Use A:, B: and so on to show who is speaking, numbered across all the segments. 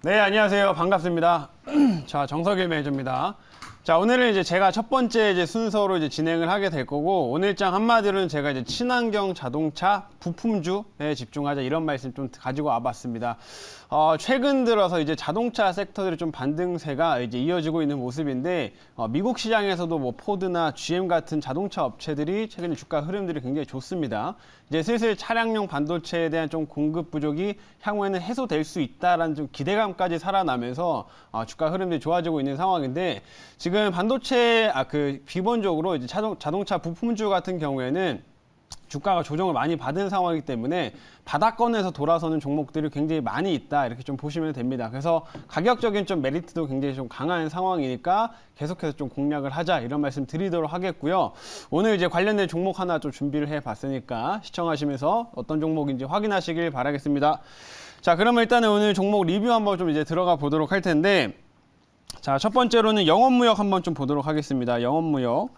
A: 네, 안녕하세요. 반갑습니다. 자, 정석일 매니저입니다. 자, 오늘은 이제 제가 첫 번째 순서로 진행을 하게 될 거고, 오늘 장 한마디로는 제가 친환경 자동차 부품주에 집중하자 이런 말씀 좀 가지고 와봤습니다. 최근 들어서 자동차 섹터들의 좀 반등세가 이어지고 있는 모습인데, 미국 시장에서도 뭐 포드나 GM 같은 자동차 업체들이 최근 주가 흐름들이 굉장히 좋습니다. 이제 슬슬 차량용 반도체에 대한 좀 공급 부족이 향후에는 해소될 수 있다라는 좀 기대감까지 살아나면서 주가 흐름들이 좋아지고 있는 상황인데, 지금 반도체 기본적으로 자동차 부품주 같은 경우에는 주가가 조정을 많이 받은 상황이기 때문에 바닥권에서 돌아서는 종목들이 굉장히 많이 있다, 이렇게 좀 보시면 됩니다. 그래서 가격적인 좀 메리트도 굉장히 좀 강한 상황이니까 계속해서 좀 공략을 하자, 이런 말씀 드리도록 하겠고요. 오늘 관련된 종목 하나 좀 준비를 해 봤으니까 시청하시면서 어떤 종목인지 확인하시길 바라겠습니다. 자, 그러면 일단은 오늘 종목 리뷰 한번 좀 들어가 보도록 할 텐데, 자, 첫 번째로는 영업무역 한번 좀 보도록 하겠습니다. 영업무역.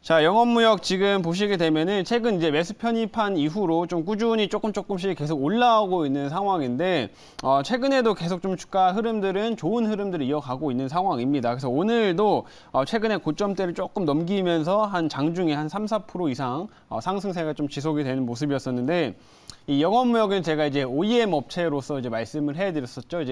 A: 자, 영업무역 지금 보시게 되면은 최근 매수 편입한 이후로 좀 꾸준히 조금씩 계속 올라오고 있는 상황인데, 최근에도 계속 좀 주가 흐름들은 좋은 흐름들을 이어가고 있는 상황입니다. 그래서 오늘도 최근에 고점대를 조금 넘기면서 한 장중에 한 3, 4% 이상 상승세가 좀 지속이 되는 모습이었었는데, 이 영업무역은 제가 OEM 업체로서 말씀을 해드렸었죠.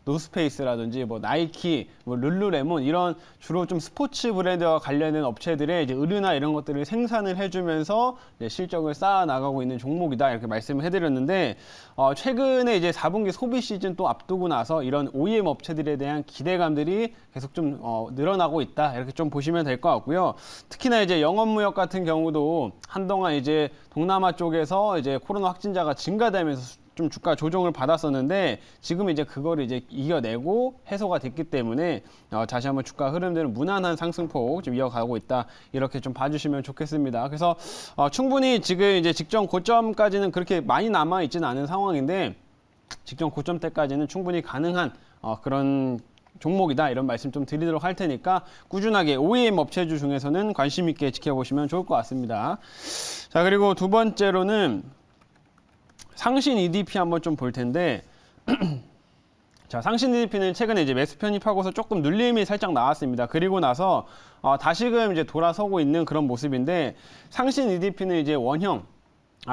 A: 노스페이스라든지 뭐 나이키, 뭐 룰루레몬 이런 주로 좀 스포츠 브랜드와 관련된 업체들의 의류나 이런 것들을 생산을 해주면서 실적을 쌓아 나가고 있는 종목이다, 이렇게 말씀을 해드렸는데, 최근에 4분기 소비 시즌 또 앞두고 나서 이런 OEM 업체들에 대한 기대감들이 계속 좀 늘어나고 있다, 이렇게 좀 보시면 될 것 같고요. 특히나 영업무역 같은 경우도 한동안 동남아 쪽에서 코로나 확진자가 증가되면서 좀 주가 조정을 받았었는데, 지금 그거를 이겨내고 해소가 됐기 때문에 다시 한번 주가 흐름들은 무난한 상승폭 좀 이어가고 있다, 이렇게 좀 봐주시면 좋겠습니다. 그래서 충분히 지금 직전 고점까지는 그렇게 많이 남아 있지는 않은 상황인데, 직전 고점 때까지는 충분히 가능한 그런 종목이다, 이런 말씀 좀 드리도록 할 테니까 꾸준하게 OEM 업체주 중에서는 관심 있게 지켜보시면 좋을 것 같습니다. 자, 그리고 두 번째로는 상신 EDP 한번 좀 볼 텐데, 자, 상신 EDP는 최근에 매수 편입하고서 조금 눌림이 살짝 나왔습니다. 그리고 나서 다시금 돌아서고 있는 그런 모습인데, 상신 EDP는 원형,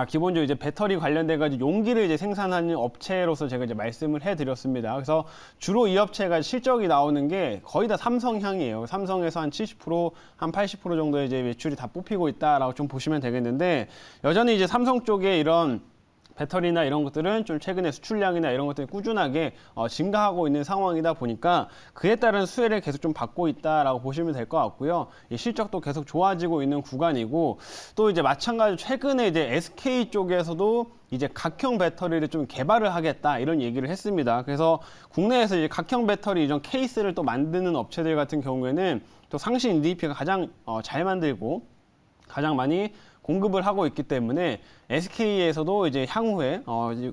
A: 기본적으로 배터리 관련돼 가지고 용기를 생산하는 업체로서 제가 말씀을 해드렸습니다. 그래서 주로 이 업체가 실적이 나오는 게 거의 다 삼성향이에요. 삼성에서 한 70%, 한 80% 정도의 매출이 다 뽑히고 있다라고 좀 보시면 되겠는데, 여전히 삼성 쪽에 이런 배터리나 이런 것들은 좀 최근에 수출량이나 이런 것들이 꾸준하게 증가하고 있는 상황이다 보니까 그에 따른 수혜를 계속 좀 받고 있다라고 보시면 될 것 같고요. 이 실적도 계속 좋아지고 있는 구간이고, 또 마찬가지로 최근에 SK 쪽에서도 각형 배터리를 좀 개발을 하겠다, 이런 얘기를 했습니다. 그래서 국내에서 각형 배터리 이런 케이스를 또 만드는 업체들 같은 경우에는 또 상신 EDP가 가장 잘 만들고 가장 많이 공급을 하고 있기 때문에 SK에서도 향후에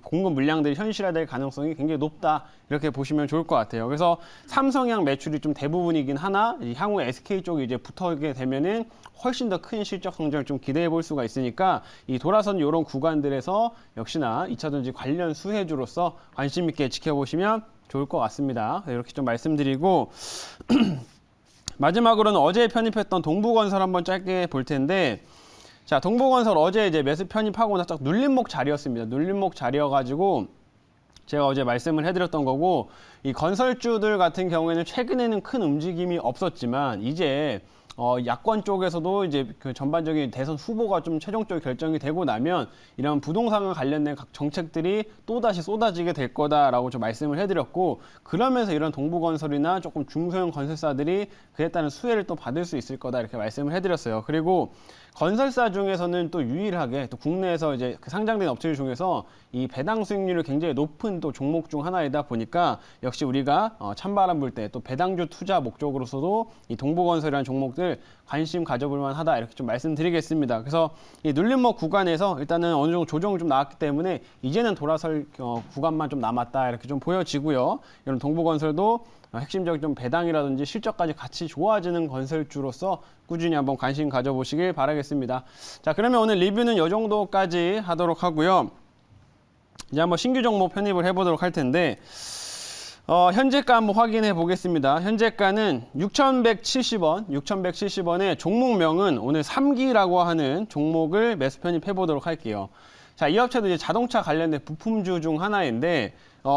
A: 공급 물량들이 현실화될 가능성이 굉장히 높다, 이렇게 보시면 좋을 것 같아요. 그래서 삼성향 매출이 좀 대부분이긴 하나, 향후에 SK 쪽이 붙어게 되면은 훨씬 더 큰 실적 성장을 좀 기대해 볼 수가 있으니까, 이 돌아선 이런 구간들에서 역시나 2차전지 관련 수혜주로서 관심 있게 지켜보시면 좋을 것 같습니다. 이렇게 좀 말씀드리고 마지막으로는 어제 편입했던 동부건설 한번 짧게 볼 텐데, 자, 동부건설 어제 매수 편입하고 나서 딱 눌림목 자리였습니다. 눌림목 자리여가지고 제가 어제 말씀을 해드렸던 거고, 이 건설주들 같은 경우에는 최근에는 큰 움직임이 없었지만, 이제 야권 쪽에서도 그 전반적인 대선 후보가 좀 최종적으로 결정이 되고 나면 이런 부동산과 관련된 각 정책들이 또다시 쏟아지게 될 거다라고 좀 말씀을 해드렸고, 그러면서 이런 동부건설이나 조금 중소형 건설사들이 그에 따른 수혜를 또 받을 수 있을 거다, 이렇게 말씀을 해드렸어요. 그리고 건설사 중에서는 또 유일하게 또 국내에서 그 상장된 업체들 중에서 이 배당 수익률이 굉장히 높은 또 종목 중 하나이다 보니까, 역시 우리가 찬바람 불 때 또 배당주 투자 목적으로서도 이 동부건설이라는 종목들 관심 가져볼 만하다, 이렇게 좀 말씀드리겠습니다. 그래서 이 눌림목 구간에서 일단은 어느 정도 조정이 좀 나왔기 때문에 이제는 돌아설 구간만 좀 남았다, 이렇게 좀 보여지고요. 이런 동부건설도 핵심적인 좀 배당이라든지 실적까지 같이 좋아지는 건설주로서 꾸준히 한번 관심 가져보시길 바라겠습니다. 자, 그러면 오늘 리뷰는 이 정도까지 하도록 하고요. 이제 한번 신규 종목 편입을 해보도록 할 텐데, 현재가 한번 확인해 보겠습니다. 현재가는 6,170원, 6,170원에 종목명은 오늘 3기라고 하는 종목을 매수 편입해 보도록 할게요. 자, 이 업체도 이제 자동차 관련된 부품주 중 하나인데,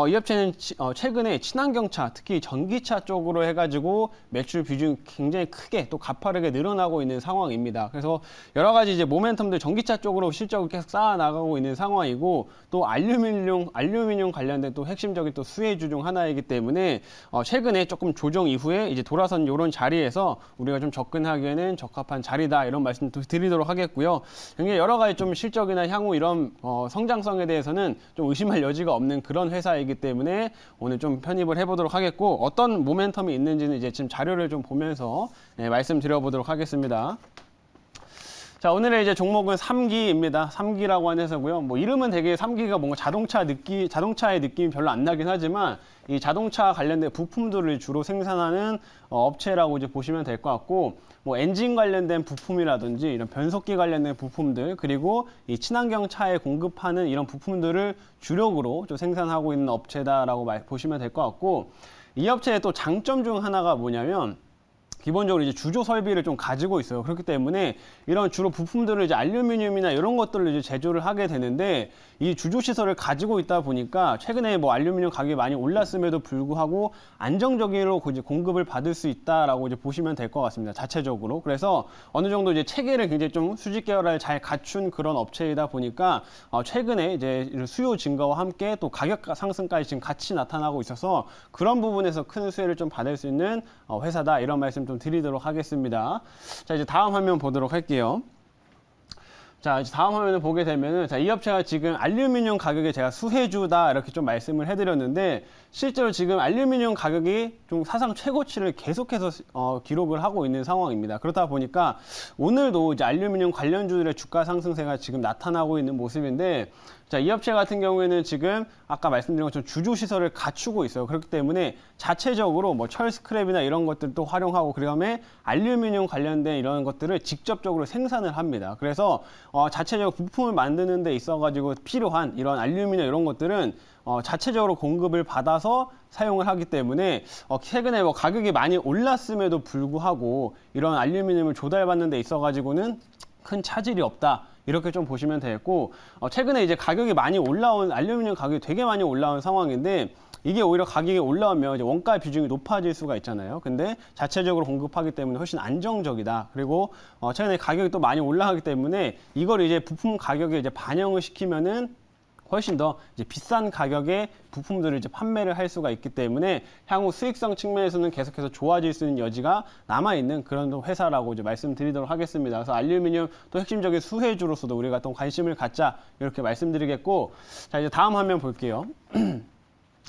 A: 이 업체는 최근에 친환경차, 특히 전기차 쪽으로 해가지고 매출 비중이 굉장히 크게 또 가파르게 늘어나고 있는 상황입니다. 그래서 여러 가지 이제 모멘텀들 전기차 쪽으로 실적을 계속 쌓아 나가고 있는 상황이고, 또 알루미늄 관련된 또 핵심적인 또 수혜주 중 하나이기 때문에 최근에 조금 조정 이후에 이제 돌아선 이런 자리에서 우리가 좀 접근하기에는 적합한 자리다, 이런 말씀 드리도록 하겠고요. 굉장히 여러 가지 좀 실적이나 향후 이런 성장성에 대해서는 좀 의심할 여지가 없는 그런 회사이기 때문에 오늘 좀 편입을 해보도록 하겠고, 어떤 모멘텀이 있는지는 이제 지금 자료를 좀 보면서 말씀드려보도록 하겠습니다. 자, 오늘의 이제 종목은 3기입니다. 3기라고 하는 회사고요. 뭐 이름은 되게 3기가 뭔가 자동차의 느낌이 별로 안 나긴 하지만, 이 자동차 관련된 부품들을 주로 생산하는 업체라고 이제 보시면 될 것 같고, 뭐 엔진 관련된 부품이라든지 이런 변속기 관련된 부품들, 그리고 이 친환경 차에 공급하는 이런 부품들을 주력으로 좀 생산하고 있는 업체다라고 보시면 될 것 같고, 이 업체의 또 장점 중 하나가 뭐냐면, 기본적으로 이제 주조 설비를 좀 가지고 있어요. 그렇기 때문에 이런 주로 부품들을 이제 알루미늄이나 이런 것들을 이제 제조를 하게 되는데, 이 주조 시설을 가지고 있다 보니까 최근에 뭐 알루미늄 가격이 많이 올랐음에도 불구하고 안정적으로 이제 공급을 받을 수 있다라고 이제 보시면 될 것 같습니다. 자체적으로. 그래서 어느 정도 이제 체계를 굉장히 좀 수직 계열화를 잘 갖춘 그런 업체이다 보니까 최근에 이제 수요 증가와 함께 또 가격 상승까지 지금 같이 나타나고 있어서 그런 부분에서 큰 수혜를 좀 받을 수 있는 회사다, 이런 말씀 좀 드리도록 하겠습니다. 자, 이제 다음 화면 보도록 할게요. 자, 이제 다음 화면을 보게 되면은, 자, 이 업체가 지금 알루미늄 가격에 제가 수혜주다 이렇게 좀 말씀을 해드렸는데, 실제로 지금 알루미늄 가격이 좀 사상 최고치를 계속해서 기록을 하고 있는 상황입니다. 그렇다 보니까 오늘도 이제 알루미늄 관련주들의 주가 상승세가 지금 나타나고 있는 모습인데, 자, 이 업체 같은 경우에는 지금 아까 말씀드린 것처럼 주조 시설을 갖추고 있어요. 그렇기 때문에 자체적으로 뭐 철 스크랩이나 이런 것들도 활용하고, 그다음에 알루미늄 관련된 이런 것들을 직접적으로 생산을 합니다. 그래서 자체적으로 부품을 만드는 데 있어가지고 필요한 이런 알루미늄 이런 것들은 자체적으로 공급을 받아서 사용을 하기 때문에 최근에 뭐 가격이 많이 올랐음에도 불구하고 이런 알루미늄을 조달받는 데 있어가지고는 큰 차질이 없다, 이렇게 좀 보시면 되겠고, 최근에 이제 가격이 많이 올라온, 알루미늄 가격이 되게 많이 올라온 상황인데, 이게 오히려 가격이 올라오면 이제 원가 비중이 높아질 수가 있잖아요. 근데 자체적으로 공급하기 때문에 훨씬 안정적이다. 그리고 최근에 가격이 또 많이 올라가기 때문에 이걸 이제 부품 가격에 이제 반영을 시키면은 훨씬 더 이제 비싼 가격의 부품들을 이제 판매를 할 수가 있기 때문에 향후 수익성 측면에서는 계속해서 좋아질 수 있는 여지가 남아있는 그런 회사라고 이제 말씀드리도록 하겠습니다. 그래서 알루미늄 또 핵심적인 수혜주로서도 우리가 또 관심을 갖자, 이렇게 말씀드리겠고, 자, 이제 다음 화면 볼게요.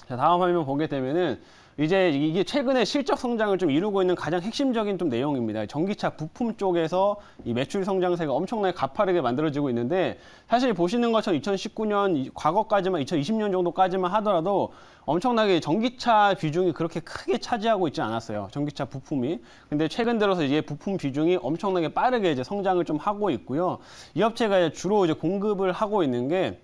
A: 자, 다음 화면 보게 되면은 이제 이게 최근에 실적 성장을 좀 이루고 있는 가장 핵심적인 좀 내용입니다. 전기차 부품 쪽에서 이 매출 성장세가 엄청나게 가파르게 만들어지고 있는데, 사실 보시는 것처럼 2019년 과거까지만, 2020년 정도까지만 하더라도 엄청나게 전기차 비중이 그렇게 크게 차지하고 있지 않았어요. 전기차 부품이. 근데 최근 들어서 이제 부품 비중이 엄청나게 빠르게 이제 성장을 좀 하고 있고요. 이 업체가 주로 이제 공급을 하고 있는 게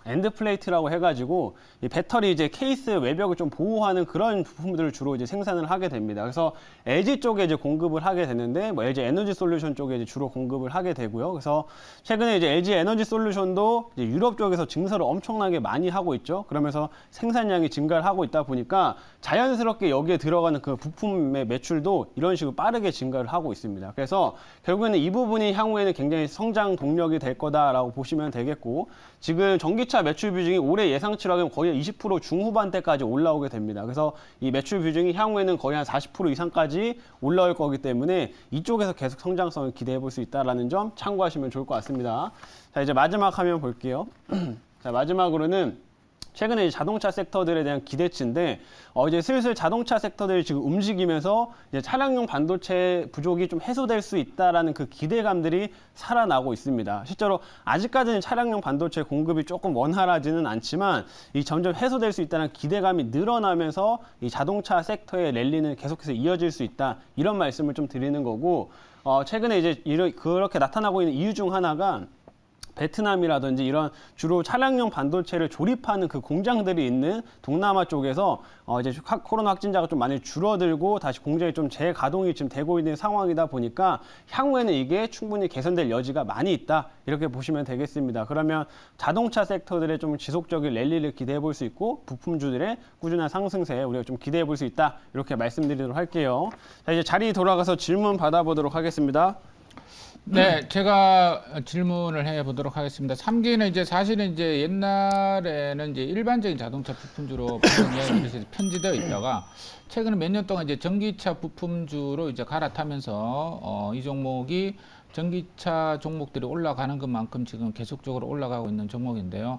A: 엔드 플레이트라고 해가지고 이 배터리 이제 케이스 외벽을 좀 보호하는 그런 부품들을 주로 이제 생산을 하게 됩니다. 그래서 LG 쪽에 이제 공급을 하게 되는데, 뭐 LG 에너지 솔루션 쪽에 이제 주로 공급을 하게 되고요. 그래서 최근에 이제 LG 에너지 솔루션도 이제 유럽 쪽에서 증설을 엄청나게 많이 하고 있죠. 그러면서 생산량이 증가를 하고 있다 보니까 자연스럽게 여기에 들어가는 그 부품의 매출도 이런 식으로 빠르게 증가를 하고 있습니다. 그래서 결국에는 이 부분이 향후에는 굉장히 성장 동력이 될 거다라고 보시면 되겠고, 지금 전기차 매출 비중이 올해 예상치로 하면 거의 20% 중후반대까지 올라오게 됩니다. 그래서 이 매출 비중이 향후에는 거의 한 40% 이상까지 올라올 거기 때문에 이쪽에서 계속 성장성을 기대해 볼 수 있다는 점 참고하시면 좋을 것 같습니다. 자, 이제 마지막 화면 볼게요. 자, 마지막으로는 최근에 자동차 섹터들에 대한 기대치인데, 이제 슬슬 자동차 섹터들이 지금 움직이면서 이제 차량용 반도체 부족이 좀 해소될 수 있다라는 그 기대감들이 살아나고 있습니다. 실제로 아직까지는 차량용 반도체 공급이 조금 원활하지는 않지만 이 점점 해소될 수 있다는 기대감이 늘어나면서 이 자동차 섹터의 랠리는 계속해서 이어질 수 있다, 이런 말씀을 좀 드리는 거고, 최근에 이제 그렇게 나타나고 있는 이유 중 하나가 베트남이라든지 이런 주로 차량용 반도체를 조립하는 그 공장들이 있는 동남아 쪽에서 이제 코로나 확진자가 좀 많이 줄어들고 다시 공장이 좀 재가동이 지금 되고 있는 상황이다 보니까 향후에는 이게 충분히 개선될 여지가 많이 있다. 이렇게 보시면 되겠습니다. 그러면 자동차 섹터들의 좀 지속적인 랠리를 기대해 볼 수 있고 부품주들의 꾸준한 상승세 우리가 좀 기대해 볼 수 있다. 이렇게 말씀드리도록 할게요. 자, 이제 자리 돌아가서 질문 받아보도록 하겠습니다.
B: 네, 제가 질문을 해보도록 하겠습니다. 3기는 이제 사실은 이제 옛날에는 이제 일반적인 자동차 부품주로 이렇게 편지되어 있다가 최근에 몇 년 동안 이제 전기차 부품주로 이제 갈아타면서 이 종목이 전기차 종목들이 올라가는 것만큼 지금 계속적으로 올라가고 있는 종목인데요.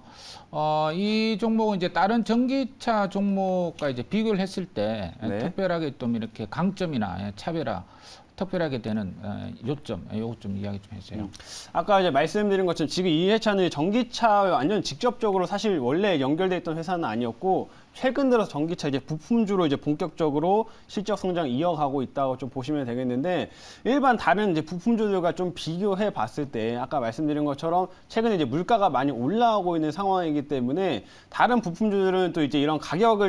B: 이 종목은 이제 다른 전기차 종목과 이제 비교를 했을 때
A: 네.
B: 특별하게 좀 이렇게 강점이나 차별화 특별하게 되는 요점, 요것 좀 이야기 좀 해주세요.
A: 아까 이제 말씀드린 것처럼 지금 이 회차는 전기차와 완전 직접적으로 사실 원래 연결돼 있던 회사는 아니었고 최근 들어서 전기차 이제 부품주로 이제 본격적으로 실적 성장 이어가고 있다고 좀 보시면 되겠는데 일반 다른 이제 부품주들과 좀 비교해 봤을 때 아까 말씀드린 것처럼 최근에 이제 물가가 많이 올라오고 있는 상황이기 때문에 다른 부품주들은 또 이제 이런 가격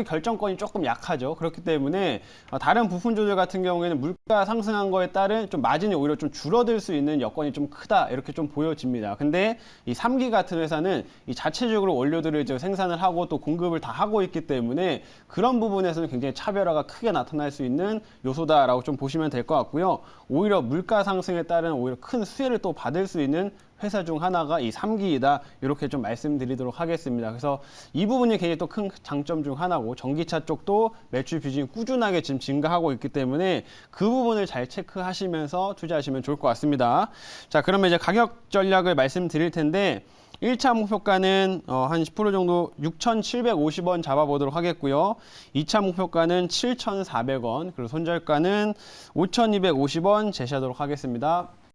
A: 결정권이 조금 약하죠. 그렇기 때문에 다른 부품주들 같은 경우에는 물가 상승한 거에 따른 좀 마진이 오히려 좀 줄어들 수 있는 여건이 좀 크다 이렇게 좀 보여집니다. 근데 이 3기 같은 회사는 이 자체적으로 원료들을 이제 생산을 하고 또 공급을 다 하고 있기 때문에 그런 부분에서는 굉장히 차별화가 크게 나타날 수 있는 요소다라고 좀 보시면 될 것 같고요. 오히려 물가 상승에 따른 오히려 큰 수혜를 또 받을 수 있는 회사 중 하나가 이 3기이다 이렇게 좀 말씀드리도록 하겠습니다. 그래서 이 부분이 굉장히 또 큰 장점 중 하나고 전기차 쪽도 매출 비중이 꾸준하게 지금 증가하고 있기 때문에 그 부분을 잘 체크하시면서 투자하시면 좋을 것 같습니다. 자, 그러면 이제 가격 전략을 말씀드릴 텐데 1차 목표가는 한 10% 정도 6,750원 잡아보도록 하겠고요. 2차 목표가는 7,400원, 그리고 손절가는 5,250원 제시하도록 하겠습니다.